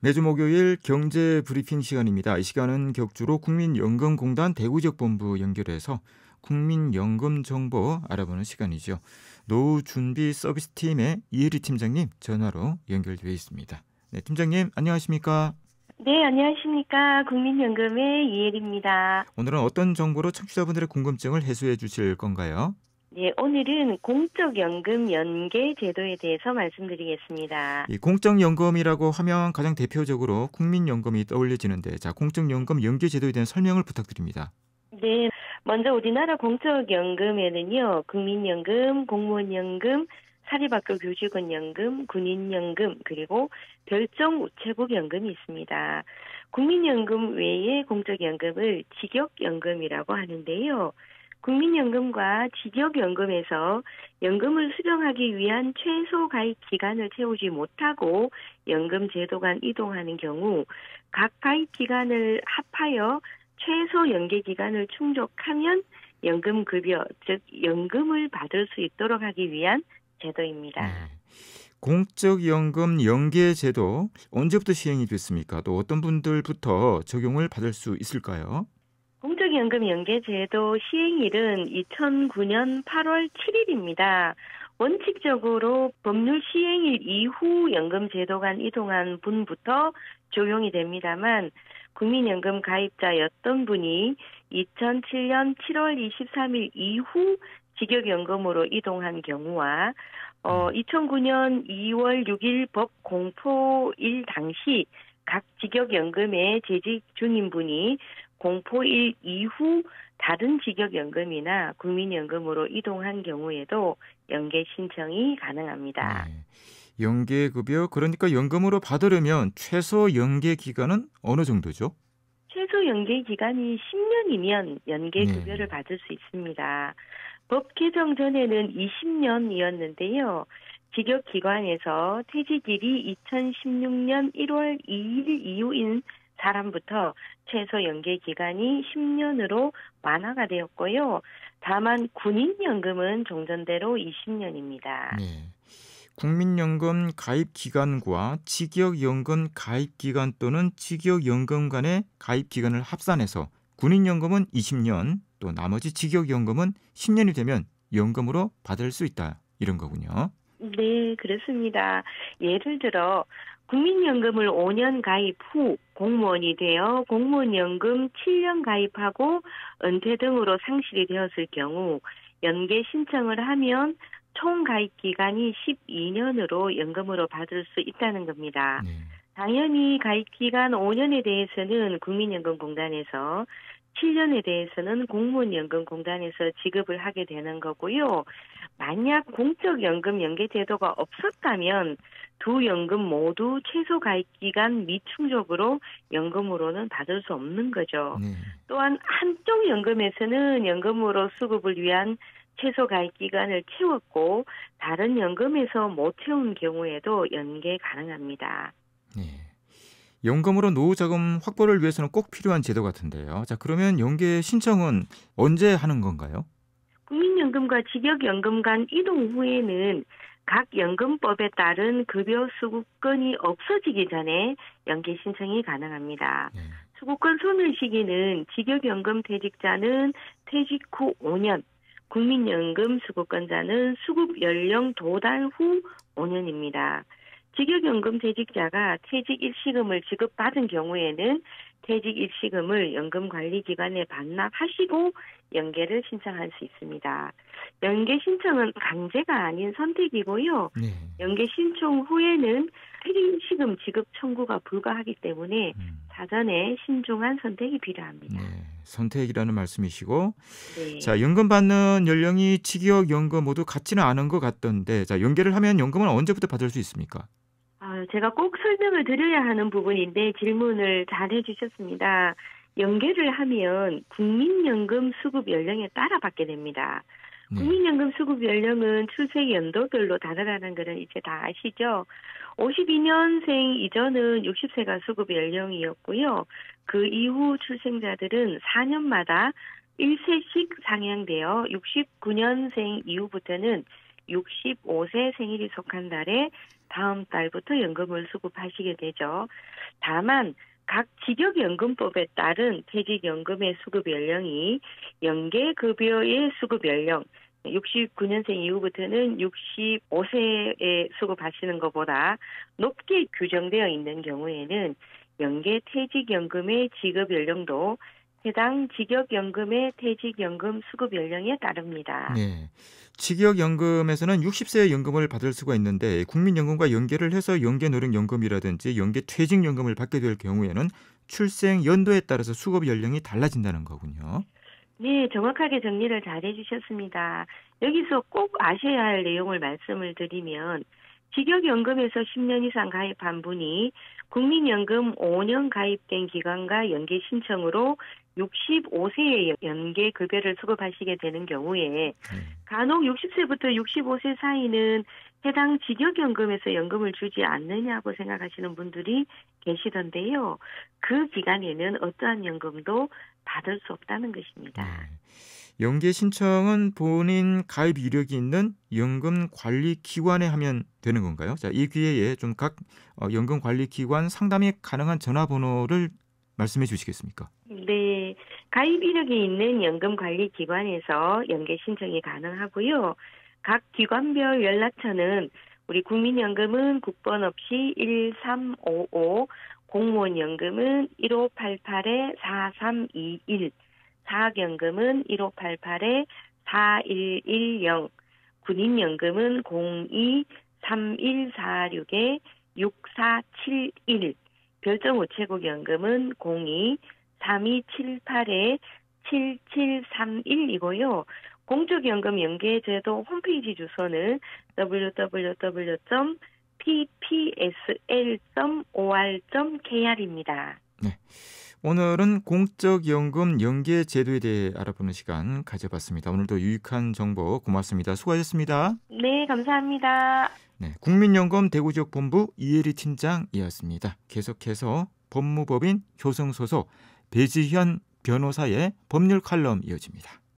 매주 목요일 경제 브리핑 시간입니다. 이 시간은 격주로 국민연금공단 대구지역본부 연결해서 국민연금 정보 알아보는 시간이죠. 노후 준비 서비스팀의 이혜리 팀장님 전화로 연결되어 있습니다. 네, 팀장님 안녕하십니까? 네, 안녕하십니까. 국민연금의 이혜리입니다. 오늘은 어떤 정보로 청취자분들의 궁금증을 해소해 주실 건가요? 네, 오늘은 공적연금 연계 제도에 대해서 말씀드리겠습니다. 이 공적연금이라고 하면 가장 대표적으로 국민연금이 떠올려지는데, 자, 공적연금 연계 제도에 대한 설명을 부탁드립니다. 네, 먼저 우리나라 공적연금에는요, 국민연금, 공무원연금, 사립학교 교직원연금, 군인연금, 그리고 별정우체국연금이 있습니다. 국민연금 외에 공적연금을 직역연금이라고 하는데요. 국민연금과 직역연금에서 연금을 수령하기 위한 최소 가입 기간을 채우지 못하고 연금 제도 간 이동하는 경우 각 가입 기간을 합하여 최소 연계 기간을 충족하면 연금급여, 즉 연금을 받을 수 있도록 하기 위한 제도입니다. 네. 공적연금 연계 제도 언제부터 시행이 됐습니까? 또 어떤 분들부터 적용을 받을 수 있을까요? 공적연금 연계제도 시행일은 2009년 8월 7일입니다. 원칙적으로 법률 시행일 이후 연금제도 간 이동한 분부터 적용이 됩니다만 국민연금 가입자였던 분이 2007년 7월 23일 이후 직역연금으로 이동한 경우와 2009년 2월 6일 법 공포일 당시 각 직역연금에 재직 중인 분이 공포일 이후 다른 직역연금이나 국민연금으로 이동한 경우에도 연계 신청이 가능합니다. 네. 연계급여, 그러니까 연금으로 받으려면 최소 연계 기간은 어느 정도죠? 최소 연계 기간이 10년이면 연계 급여를 네. 받을 수 있습니다. 법 개정 전에는 20년이었는데요. 직역기관에서 퇴직일이 2016년 1월 2일 이후인 사람부터 최소 연계 기간이 10년으로 완화가 되었고요. 다만 군인연금은 종전대로 20년입니다. 네. 국민연금 가입 기간과 직역연금 가입 기간 또는 직역연금 간의 가입 기간을 합산해서 군인연금은 20년, 또 나머지 직역연금은 10년이 되면 연금으로 받을 수 있다. 이런 거군요. 네, 그렇습니다. 예를 들어 국민연금을 5년 가입 후 공무원이 되어 공무원연금 7년 가입하고 은퇴 등으로 상실이 되었을 경우 연계 신청을 하면 총 가입 기간이 12년으로 연금으로 받을 수 있다는 겁니다. 네. 당연히 가입 기간 5년에 대해서는 국민연금공단에서 7년에 대해서는 공무원연금공단에서 지급을 하게 되는 거고요. 만약 공적연금 연계제도가 없었다면 두 연금 모두 최소 가입 기간 미충족으로 연금으로는 받을 수 없는 거죠. 네. 또한 한쪽 연금에서는 연금으로 수급을 위한 최소 가입 기간을 채웠고 다른 연금에서 못 채운 경우에도 연계 가능합니다. 네. 연금으로 노후 자금 확보를 위해서는 꼭 필요한 제도 같은데요. 자, 그러면 연계 신청은 언제 하는 건가요? 국민연금과 직역연금 간 이동 후에는 각 연금법에 따른 급여 수급권이 없어지기 전에 연계 신청이 가능합니다. 네. 수급권 소멸 시기는 직역연금 퇴직자는 퇴직 후 5년, 국민연금 수급권자는 수급 연령 도달 후 5년입니다. 직역연금 퇴직자가 퇴직 일시금을 지급받은 경우에는 퇴직 일시금을 연금관리기관에 반납하시고 연계를 신청할 수 있습니다. 연계 신청은 강제가 아닌 선택이고요. 네. 연계 신청 후에는 퇴직 일시금 지급 청구가 불가하기 때문에 사전에 신중한 선택이 필요합니다. 네. 선택이라는 말씀이시고, 네. 자, 연금 받는 연령이 직역 연금 모두 같지는 않은 것 같던데, 자, 연계를 하면 연금은 언제부터 받을 수 있습니까? 제가 꼭 설명을 드려야 하는 부분인데 질문을 잘 해주셨습니다. 연계를 하면 국민연금 수급 연령에 따라 받게 됩니다. 네. 국민연금 수급 연령은 출생 연도별로 다르다는 것은 이제 다 아시죠? 52년생 이전은 60세가 수급 연령이었고요. 그 이후 출생자들은 4년마다 1세씩 상향되어 69년생 이후부터는 65세 생일이 속한 달에 다음 달부터 연금을 수급하시게 되죠. 다만 각 직역연금법에 따른 퇴직연금의 수급 연령이 연계급여의 수급 연령 69년생 이후부터는 65세에 수급하시는 것보다 높게 규정되어 있는 경우에는 연계퇴직연금의 지급 연령도 해당 직역연금의 퇴직연금 수급 연령에 따릅니다. 네. 직역연금에서는 60세 연금을 받을 수가 있는데 국민연금과 연계를 해서 연계노령연금이라든지 연계퇴직연금을 받게 될 경우에는 출생 연도에 따라서 수급 연령이 달라진다는 거군요. 네, 정확하게 정리를 잘 해주셨습니다. 여기서 꼭 아셔야 할 내용을 말씀을 드리면 직역연금에서 10년 이상 가입한 분이 국민연금 5년 가입된 기간과 연계 신청으로 65세에 연계급여를 수급하시게 되는 경우에 간혹 60세부터 65세 사이는 해당 직역연금에서 연금을 주지 않느냐고 생각하시는 분들이 계시던데요. 그 기간에는 어떠한 연금도 받을 수 없다는 것입니다. 연계 신청은 본인 가입 이력이 있는 연금관리기관에 하면 되는 건가요? 자, 이 기회에 좀 각 연금관리기관 상담이 가능한 전화번호를 말씀해 주시겠습니까? 네, 가입 이력이 있는 연금관리기관에서 연계 신청이 가능하고요. 각 기관별 연락처는 우리 국민연금은 국번 없이 1355, 공무원연금은 1588-4321, 사학연금은 1588-4110, 군인연금은 02-3146-6471, 별정우체국연금은 02-3278-7731이고요. 공적연금 연계제도 홈페이지 주소는 www.ppsl.or.kr입니다. 네. 오늘은 공적연금 연계제도에 대해 알아보는 시간 가져봤습니다. 오늘도 유익한 정보 고맙습니다. 수고하셨습니다. 네, 감사합니다. 네, 국민연금 대구지역본부 이혜리 팀장이었습니다. 계속해서 법무법인 효성소속 배지현 변호사의 법률 칼럼 이어집니다.